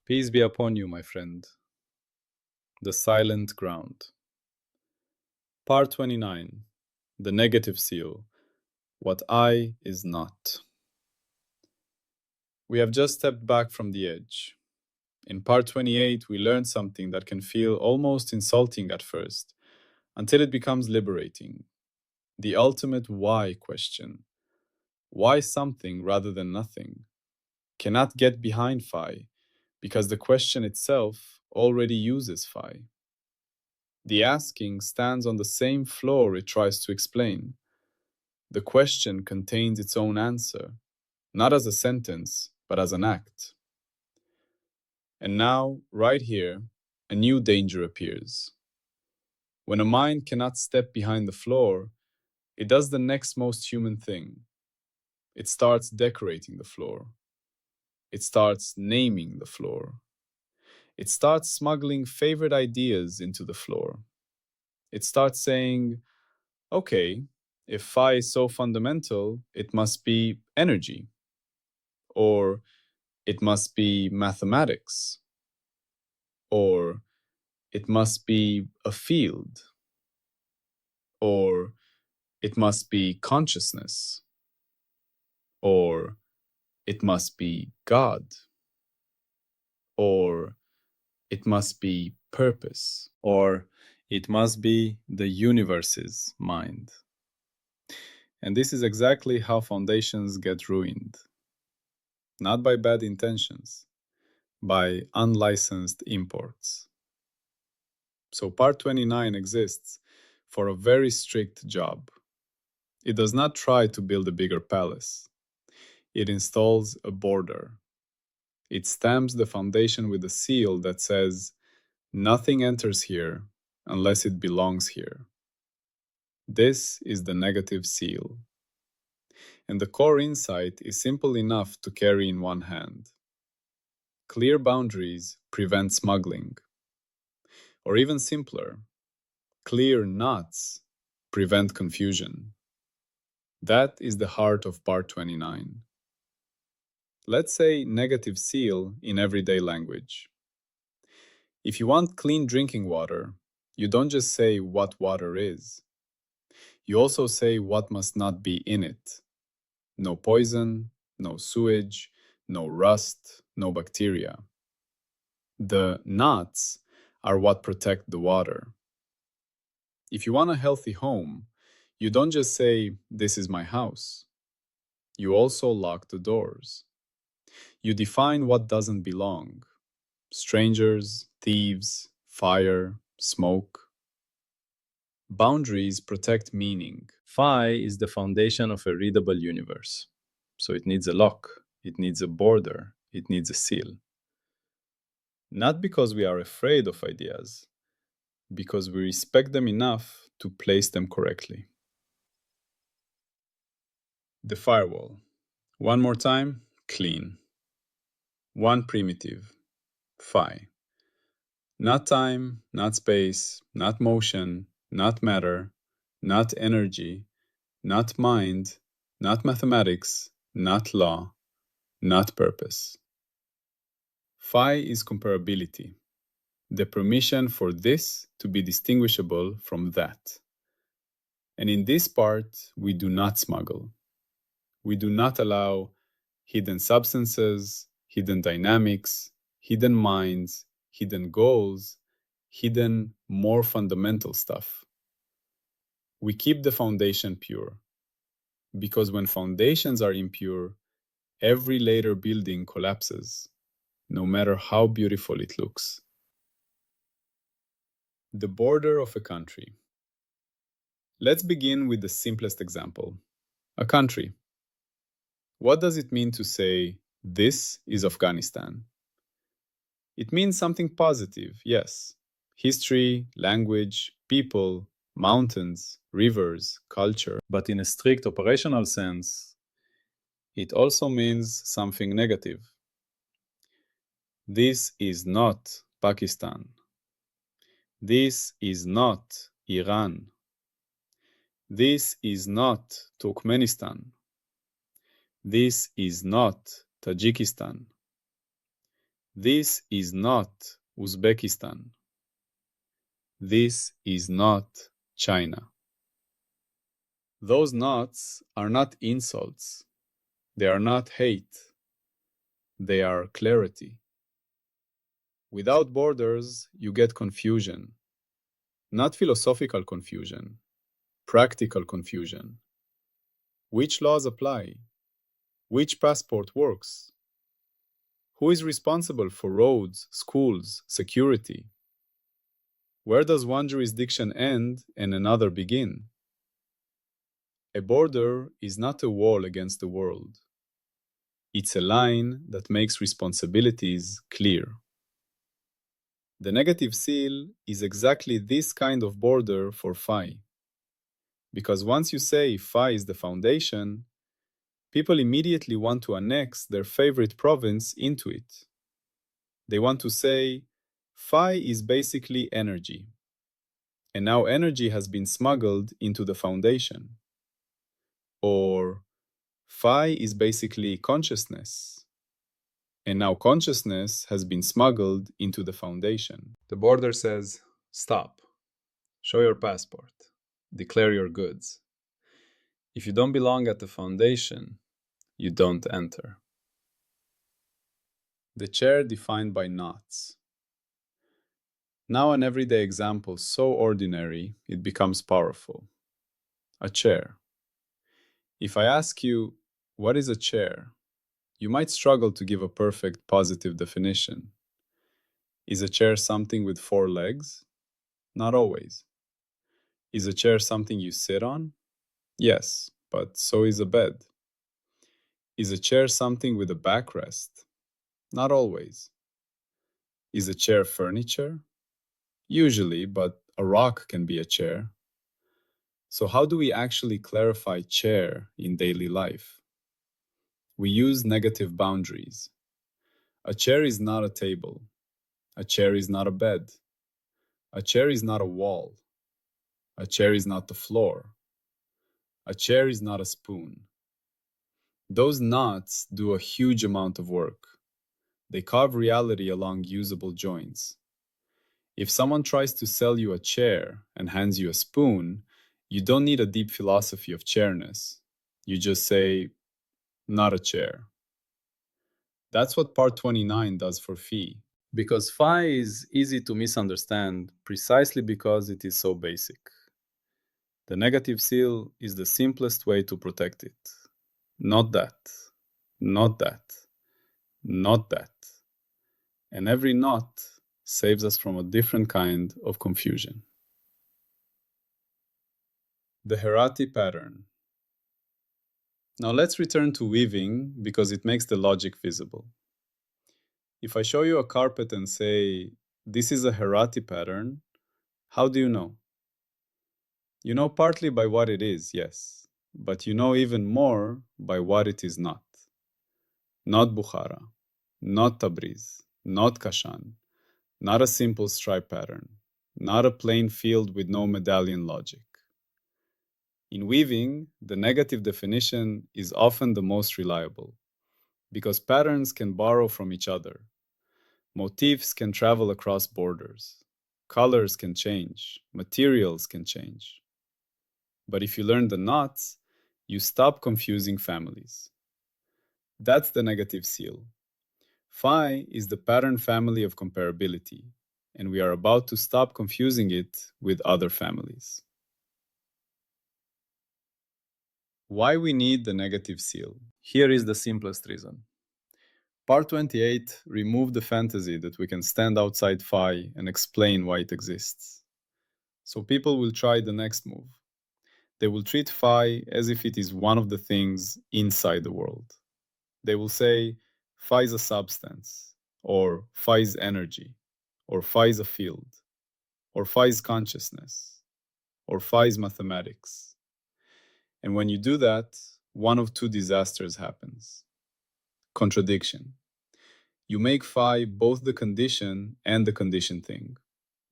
Peace be upon you, my friend. The Silent Ground. Part 29. The Negative Seal. What I is not. We have just stepped back from the edge. In part 28, we learned something that can feel almost insulting at first, until it becomes liberating. The ultimate why question. Why something rather than nothing? Cannot get behind phi, because the question itself already uses phi. The asking stands on the same floor it tries to explain. The question contains its own answer, not as a sentence, but as an act. And now, right here, a new danger appears. When a mind cannot step behind the floor, it does the next most human thing. It starts decorating the floor. It starts naming the floor. It starts smuggling favorite ideas into the floor. It starts saying, okay, if phi is so fundamental, it must be energy, or it must be mathematics, or it must be a field, or it must be consciousness, or it must be God, or it must be purpose, or it must be the universe's mind. And this is exactly how foundations get ruined. Not by bad intentions, by unlicensed imports. So Part 29 exists for a very strict job. It does not try to build a bigger palace. It installs a border. It stamps the foundation with a seal that says, nothing enters here unless it belongs here. This is the negative seal. And the core insight is simple enough to carry in one hand. Clear boundaries prevent smuggling. Or even simpler, clear knots prevent confusion. That is the heart of Part 29. Let's say negative seal in everyday language. If you want clean drinking water, you don't just say what water is. You also say what must not be in it. No poison, no sewage, no rust, no bacteria. The knots are what protect the water. If you want a healthy home, you don't just say, this is my house. You also lock the doors. You define what doesn't belong. Strangers, thieves, fire, smoke. Boundaries protect meaning. Phi is the foundation of a readable universe. So it needs a lock, it needs a border, it needs a seal. Not because we are afraid of ideas, because we respect them enough to place them correctly. The firewall. One more time, clean. One primitive, phi. Not time, not space, not motion, not matter, not energy, not mind, not mathematics, not law, not purpose. Phi is comparability, the permission for this to be distinguishable from that. And in this part, we do not smuggle. We do not allow hidden substances, hidden dynamics, hidden minds, hidden goals, hidden more fundamental stuff. We keep the foundation pure, because when foundations are impure, every later building collapses, no matter how beautiful it looks. The border of a country. Let's begin with the simplest example. A country. What does it mean to say, this is Afghanistan? It means something positive, yes. History, language, people, mountains, rivers, culture. But in a strict operational sense, it also means something negative. This is not Pakistan. This is not Iran. This is not Turkmenistan. This is not Tajikistan. This is not Uzbekistan. This is not China. Those nots are not insults. They are not hate. They are clarity. Without borders, you get confusion. Not philosophical confusion, practical confusion. Which laws apply? Which passport works? Who is responsible for roads, schools, security? Where does one jurisdiction end and another begin? A border is not a wall against the world. It's a line that makes responsibilities clear. The negative seal is exactly this kind of border for Phi. Because once you say Phi is the foundation, people immediately want to annex their favorite province into it. They want to say, Phi is basically energy. And now energy has been smuggled into the foundation. Or Phi is basically consciousness. And now consciousness has been smuggled into the foundation. The border says, stop. Show your passport. Declare your goods. If you don't belong at the foundation, you don't enter. The chair defined by knots. Now an everyday example so ordinary, it becomes powerful. A chair. If I ask you, what is a chair? You might struggle to give a perfect positive definition. Is a chair something with 4 legs? Not always. Is a chair something you sit on? Yes, but so is a bed. Is a chair something with a backrest? Not always. Is a chair furniture? Usually, but a rock can be a chair. So how do we actually clarify chair in daily life? We use negative boundaries. A chair is not a table. A chair is not a bed. A chair is not a wall. A chair is not the floor. A chair is not a spoon. Those knots do a huge amount of work. They carve reality along usable joints. If someone tries to sell you a chair and hands you a spoon, you don't need a deep philosophy of chairness. You just say, not a chair. That's what part 29 does for phi. Because phi is easy to misunderstand precisely because it is so basic. The negative seal is the simplest way to protect it. Not that, not that, not that. And every not saves us from a different kind of confusion. The Herati pattern. Now let's return to weaving because it makes the logic visible. If I show you a carpet and say, this is a Herati pattern, how do you know? You know partly by what it is, yes, but you know even more by what it is not. Not Bukhara, not Tabriz, not Kashan, not a simple stripe pattern, not a plain field with no medallion logic. In weaving, the negative definition is often the most reliable, because patterns can borrow from each other. Motifs can travel across borders. Colors can change. Materials can change. But if you learn the knots, you stop confusing families. That's the negative seal. Phi is the pattern family of comparability, and we are about to stop confusing it with other families. Why we need the negative seal? Here is the simplest reason. Part 28 removed the fantasy that we can stand outside Phi and explain why it exists. So people will try the next move. They will treat Phi as if it is one of the things inside the world. They will say, Phi is a substance, or Phi is energy, or Phi is a field, or Phi is consciousness, or Phi is mathematics. And when you do that, one of two disasters happens. Contradiction. You make Phi both the condition and the condition thing.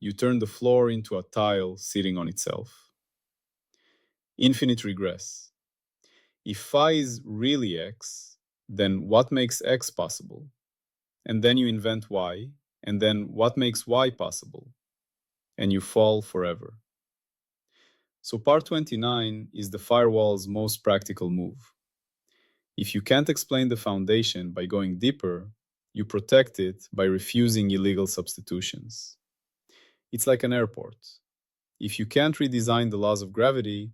You turn the floor into a tile sitting on itself. Infinite regress. If Phi is really X, then what makes X possible? and then you invent why, and then what makes why possible, and you fall forever. So part 29 is the firewall's most practical move. If you can't explain the foundation by going deeper, you protect it by refusing illegal substitutions. It's like an airport. If you can't redesign the laws of gravity,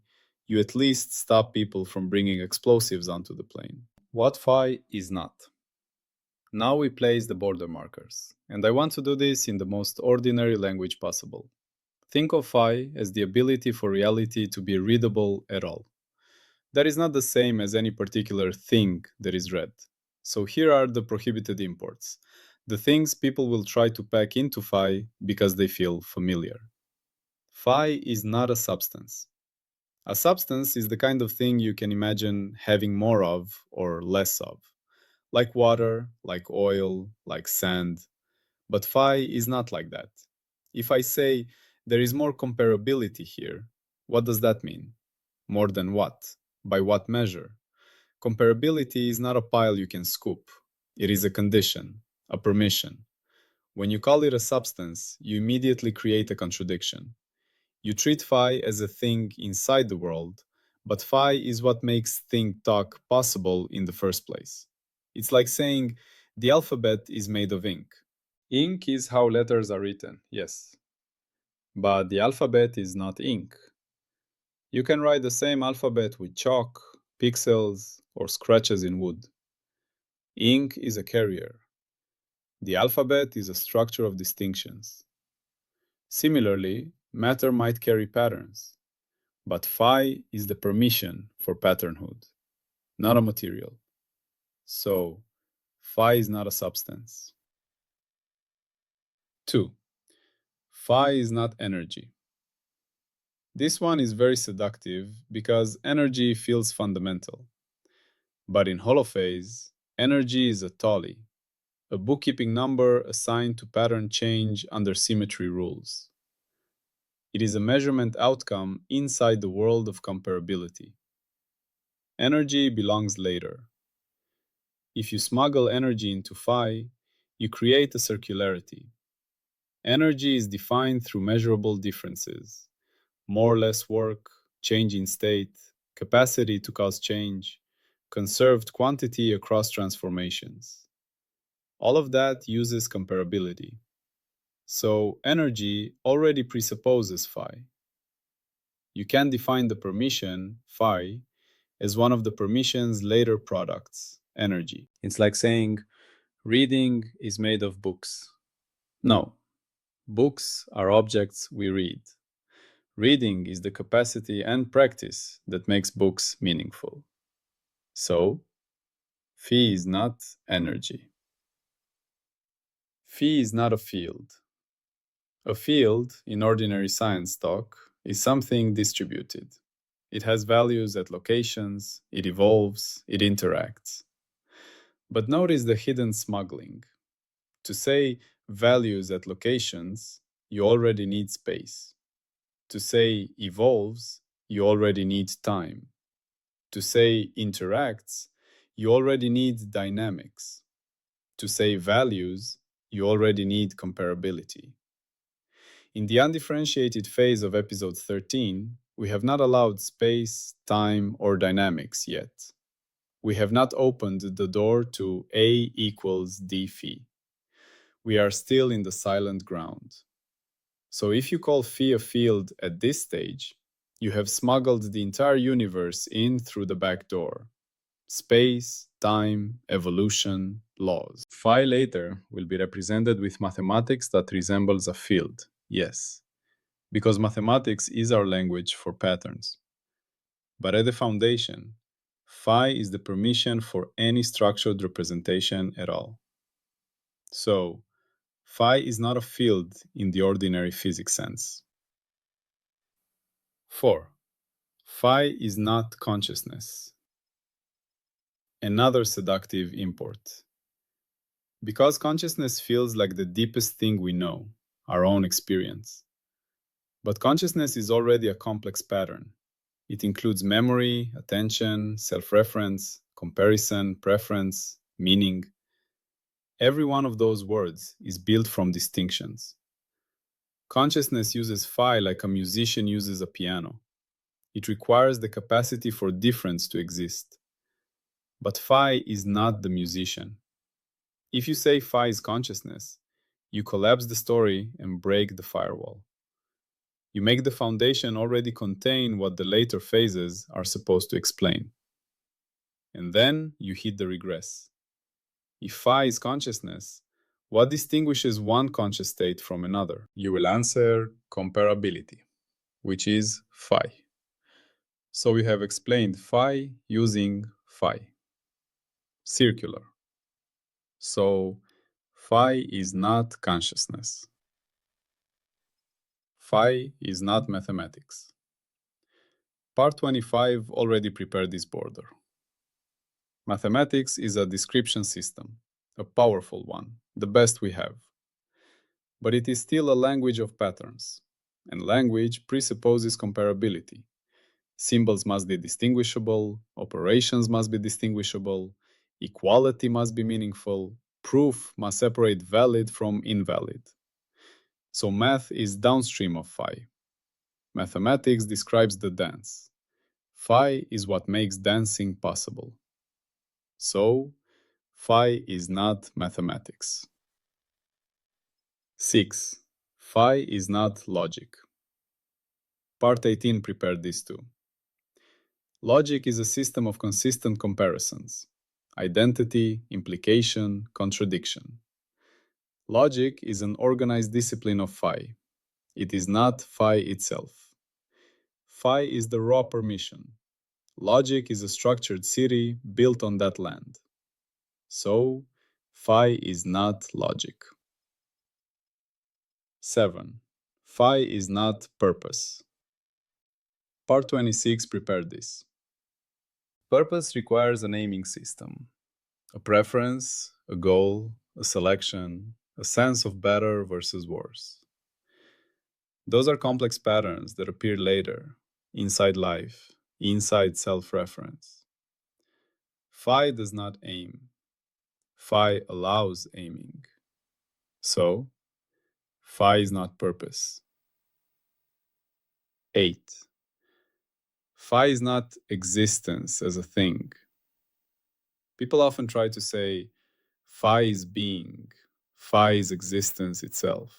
you at least stop people from bringing explosives onto the plane. What phi is not. Now we place the border markers, and I want to do this in the most ordinary language possible. Think of phi as the ability for reality to be readable at all. That is not the same as any particular thing that is read. So here are the prohibited imports, the things people will try to pack into phi because they feel familiar. Phi is not a substance. A substance is the kind of thing you can imagine having more of or less of, like water, like oil, like sand. But phi is not like that. If I say there is more comparability here, what does that mean? More than what? By what measure? Comparability is not a pile you can scoop. It is a condition, a permission. When you call it a substance, you immediately create a contradiction. You treat phi as a thing inside the world, but phi is what makes think talk possible in the first place. It's like saying the alphabet is made of ink. Ink is how letters are written, yes. But the alphabet is not ink. You can write the same alphabet with chalk, pixels, or scratches in wood. Ink is a carrier. The alphabet is a structure of distinctions. Similarly, matter might carry patterns, but phi is the permission for patternhood, not a material. So, phi is not a substance. 2. Phi is not energy. This one is very seductive because energy feels fundamental. But in Holophase, energy is a tally, a bookkeeping number assigned to pattern change under symmetry rules. It is a measurement outcome inside the world of comparability. Energy belongs later. If you smuggle energy into phi, you create a circularity. Energy is defined through measurable differences: more or less work, change in state, capacity to cause change, conserved quantity across transformations. All of that uses comparability. So energy already presupposes phi. You can define the permission, phi, as one of the permission's later products, energy. It's like saying, reading is made of books. No, books are objects we read. Reading is the capacity and practice that makes books meaningful. So, phi is not energy. Phi is not a field. A field, in ordinary science talk, is something distributed. It has values at locations, it evolves, it interacts. But notice the hidden smuggling. To say values at locations, you already need space. To say evolves, you already need time. To say interacts, you already need dynamics. To say values, you already need comparability. In the undifferentiated phase of episode 13, we have not allowed space, time, or dynamics yet. We have not opened the door to A equals D phi. We are still in the silent ground. So if you call phi a field at this stage, you have smuggled the entire universe in through the back door. Space, time, evolution, laws. Phi later will be represented with mathematics that resembles a field, yes, because mathematics is our language for patterns. But at the foundation, phi is the permission for any structured representation at all. So, phi is not a field in the ordinary physics sense. 4. Phi is not consciousness. Another seductive import. Because consciousness feels like the deepest thing we know, our own experience. But consciousness is already a complex pattern. It includes memory, attention, self-reference, comparison, preference, meaning. Every one of those words is built from distinctions. Consciousness uses phi like a musician uses a piano. It requires the capacity for difference to exist. But phi is not the musician. If you say phi is consciousness, you collapse the story and break the firewall. You make the foundation already contain what the later phases are supposed to explain. And then you hit the regress. If phi is consciousness, what distinguishes one conscious state from another? You will answer comparability, which is phi. So we have explained phi using phi. Circular. So phi is not consciousness. Phi is not mathematics. Part 25 already prepared this border. Mathematics is a description system, a powerful one, the best we have. But it is still a language of patterns, and language presupposes comparability. Symbols must be distinguishable, operations must be distinguishable, equality must be meaningful, proof must separate valid from invalid. So math is downstream of phi. Mathematics describes the dance. Phi is what makes dancing possible. So, phi is not mathematics. 6. Phi is not logic. Part 18 prepared this too. Logic is a system of consistent comparisons. Identity, implication, contradiction. Logic is an organized discipline of phi. It is not phi itself. Phi is the raw permission. Logic is a structured city built on that land. So, phi is not logic. 7. Phi is not purpose. Part 26 prepared this. Purpose requires a naming system, a preference, a goal, a selection, a sense of better versus worse. Those are complex patterns that appear later, inside life, inside self-reference. Phi does not aim. Phi allows aiming. So, phi is not purpose. 8. Phi is not existence as a thing. People often try to say, phi is being, phi is existence itself.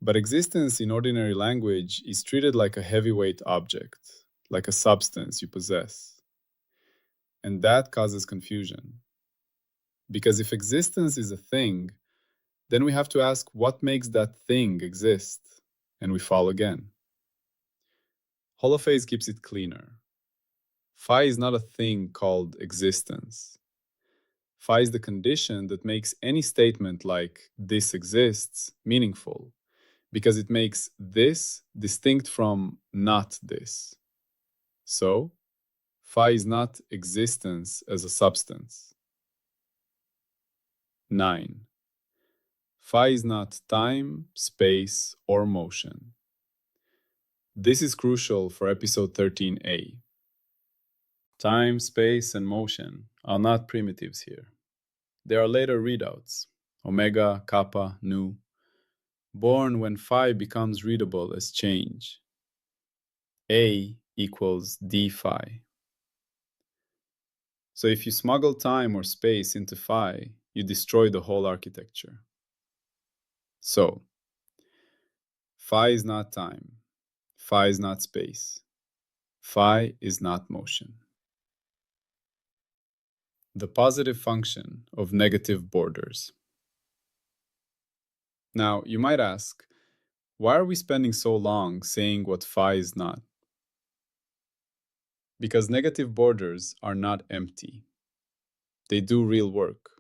But existence in ordinary language is treated like a heavyweight object, like a substance you possess. And that causes confusion. Because if existence is a thing, then we have to ask what makes that thing exist, and we fall again. Holophase keeps it cleaner. Phi is not a thing called existence. Phi is the condition that makes any statement like this exists meaningful, because it makes this distinct from not this. So, phi is not existence as a substance. 9. Phi is not time, space, or motion. This is crucial for episode 13a. Time, space, and motion are not primitives here. They are later readouts, omega, kappa, nu, born when phi becomes readable as change. A equals d phi. So if you smuggle time or space into phi, you destroy the whole architecture. So, phi is not time. Phi is not space. Phi is not motion. The positive function of negative borders. Now, you might ask, why are we spending so long saying what phi is not? Because negative borders are not empty. They do real work.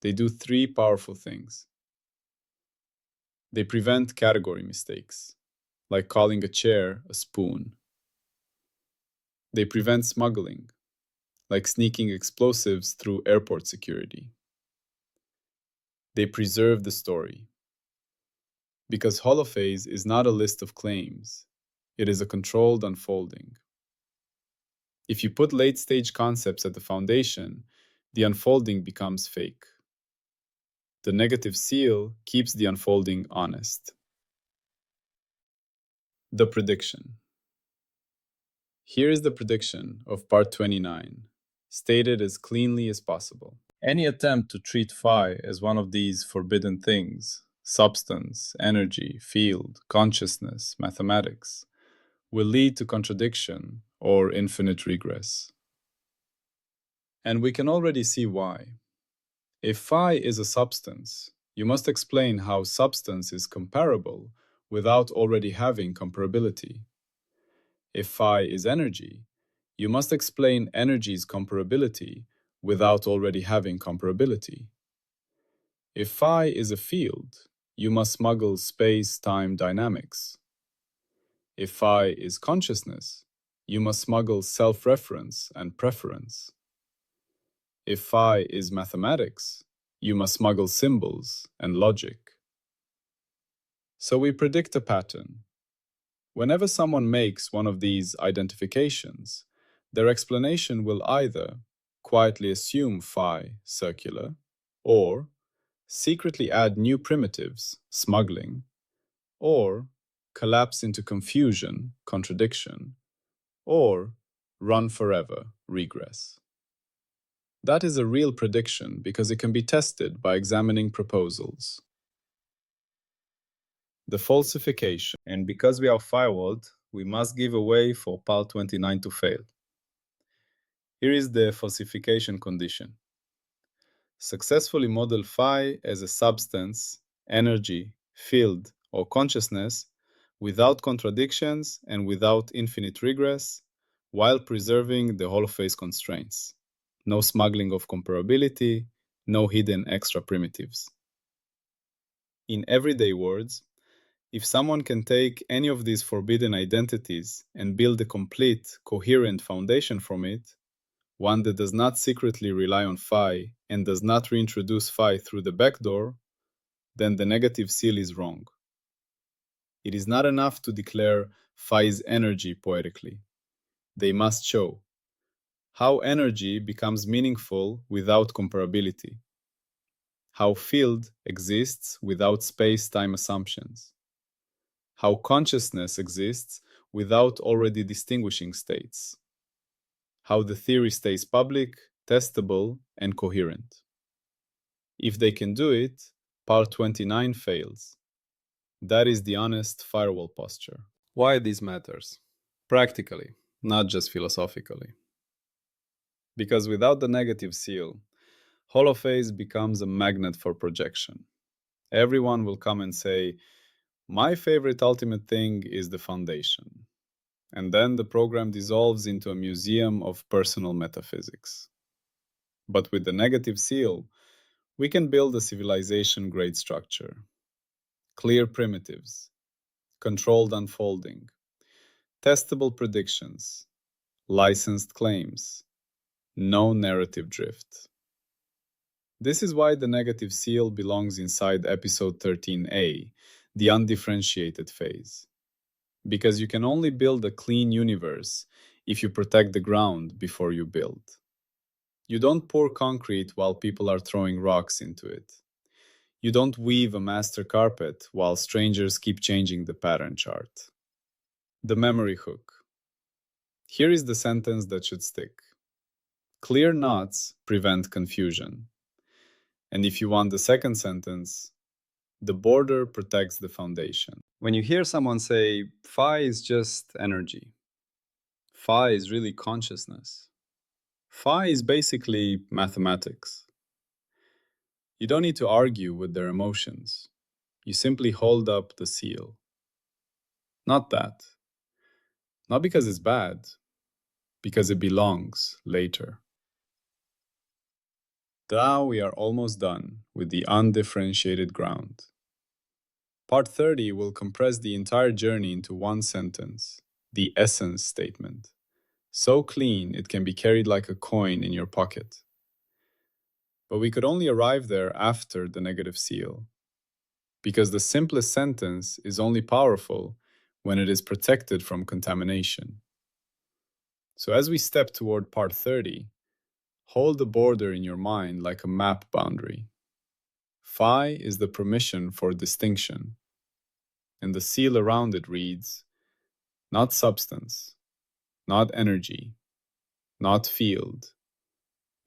They do 3 powerful things. They prevent category mistakes, like calling a chair a spoon. They prevent smuggling, like sneaking explosives through airport security. They preserve the story. Because holophase is not a list of claims, it is a controlled unfolding. If you put late-stage concepts at the foundation, the unfolding becomes fake. The negative seal keeps the unfolding honest. The prediction. Here is the prediction of part 29, stated as cleanly as possible. Any attempt to treat phi as one of these forbidden things, substance, energy, field, consciousness, mathematics, will lead to contradiction or infinite regress. And we can already see why. If phi is a substance, you must explain how substance is comparable without already having comparability. If phi is energy, you must explain energy's comparability without already having comparability. If phi is a field, you must smuggle space-time dynamics. If phi is consciousness, you must smuggle self-reference and preference. If phi is mathematics, you must smuggle symbols and logic. So we predict a pattern. Whenever someone makes one of these identifications, their explanation will either quietly assume phi circular, or secretly add new primitives, smuggling, or collapse into confusion, contradiction, or run forever, regress. That is a real prediction because it can be tested by examining proposals. The falsification. And because we are firewalled, we must give a way for part 29 to fail. Here is the falsification condition. Successfully model phi as a substance, energy, field, or consciousness without contradictions and without infinite regress, while preserving the Holophase constraints. No smuggling of comparability, no hidden extra primitives. In everyday words, if someone can take any of these forbidden identities and build a complete, coherent foundation from it, one that does not secretly rely on phi and does not reintroduce phi through the back door, then the negative seal is wrong. It is not enough to declare phi's energy poetically. They must show how energy becomes meaningful without comparability, how field exists without space-time assumptions, how consciousness exists without already distinguishing states, how the theory stays public, testable, and coherent. If they can do it, part 29 fails. That is the honest firewall posture. Why this matters? Practically, not just philosophically. Because without the negative seal, Holophase becomes a magnet for projection. Everyone will come and say, my favorite ultimate thing is the foundation. And then the program dissolves into a museum of personal metaphysics. But with the negative seal, we can build a civilization-grade structure. Clear primitives, controlled unfolding, testable predictions, licensed claims, no narrative drift. This is why the negative seal belongs inside episode 13a, the undifferentiated phase. Because you can only build a clean universe if you protect the ground before you build. You don't pour concrete while people are throwing rocks into it. You don't weave a master carpet while strangers keep changing the pattern chart. The memory hook. Here is the sentence that should stick. Clear knots prevent confusion. And if you want the second sentence, the border protects the foundation. When you hear someone say, phi is just energy, phi is really consciousness, phi is basically mathematics. You don't need to argue with their emotions. You simply hold up the seal. Not that. Not because it's bad, because it belongs later. Now we are almost done with the undifferentiated ground. Part 30 will compress the entire journey into one sentence, the essence statement. So clean it can be carried like a coin in your pocket. But we could only arrive there after the negative seal, because the simplest sentence is only powerful when it is protected from contamination. So as we step toward part 30, Hold the border in your mind like a map boundary. Phi is the permission for distinction, and the seal around it reads, not substance, not energy, not field,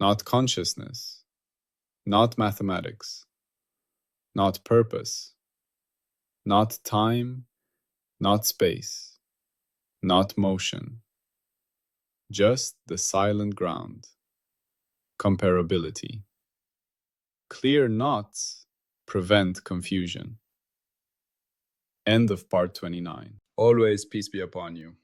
not consciousness, not mathematics, not purpose, not time, not space, not motion, just the silent ground. Comparability. Clear knots prevent confusion. End of part 29. Always peace be upon you.